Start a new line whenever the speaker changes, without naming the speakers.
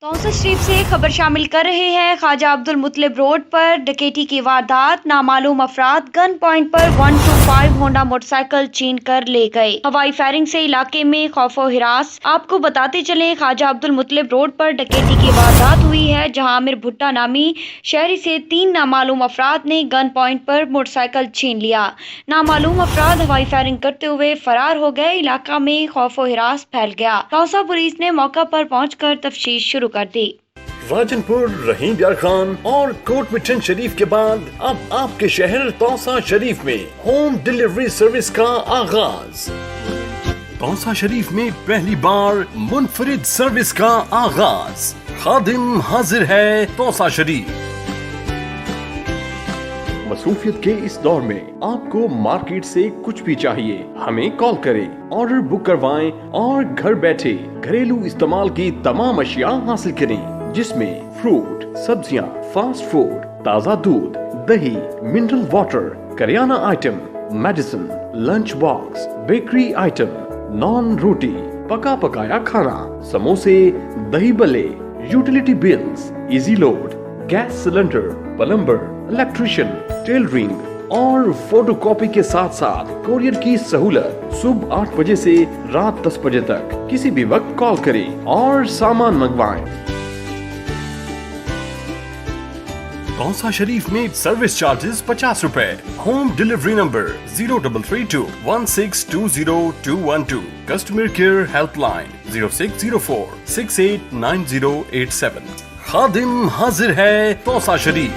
توسا شریف سے خبر شامل کر رہے ہیں۔ خواجہ عبدالمطلب روڈ پر ڈکیتی کی واردات، نامعلوم افراد گن پوائنٹ پر 125 ہونڈا موٹر سائیکل چھین کر لے گئے۔ ہوائی فائرنگ سے علاقے میں خوف و ہراس۔ آپ کو بتاتے چلیں، خواجہ عبدالمطلب روڈ پر ڈکیتی کی واردات ہوئی ہے، جہاں عامر بھٹا نامی شہری سے 3 نامعلوم افراد نے گن پوائنٹ پر موٹر سائیکل چھین لیا۔ نامعلوم افراد ہوائی فائرنگ کرتے ہوئے فرار ہو گئے۔ علاقہ میں خوف و ہراس پھیل گیا۔ توسا پولیس نے موقع پر پہنچ کر تفتیش شروع کر دی۔
راجن پور، رحیم یار خان اور کوٹ مٹن شریف کے بعد اب آپ کے شہر توسا شریف میں ہوم ڈیلیوری سروس کا آغاز۔ توسا شریف میں پہلی بار منفرد سروس کا آغاز۔ خادم حاضر ہے توسا شریف۔ مصروفیت کے اس دور میں آپ کو مارکیٹ سے کچھ بھی چاہیے، ہمیں کال کریں، آرڈر بک کروائیں اور گھر بیٹھے گھریلو استعمال کی تمام اشیاء حاصل کریں، جس میں فروٹ، سبزیاں، فاسٹ فوڈ، تازہ دودھ، دہی، منرل واٹر، کریانہ item, medicine, lunch box, bakery item, naan روٹی، پکا پکایا کھانا، سموسے، دہی بلے، utility bills, easy load, gas cylinder, plumber, electrician, tailoring اور فوٹو کاپی کے ساتھ ساتھ کوریئر کی سہولت۔ صبح 8 بجے سے رات 10 بجے تک کسی بھی وقت کال کریں اور سامان منگوائیں۔ توسا شریف میں سروس چارجز 50 روپے۔ Home delivery number 0332162022۔ Customer care help line 0604689087۔ خادم حاضر ہے توسا شریف۔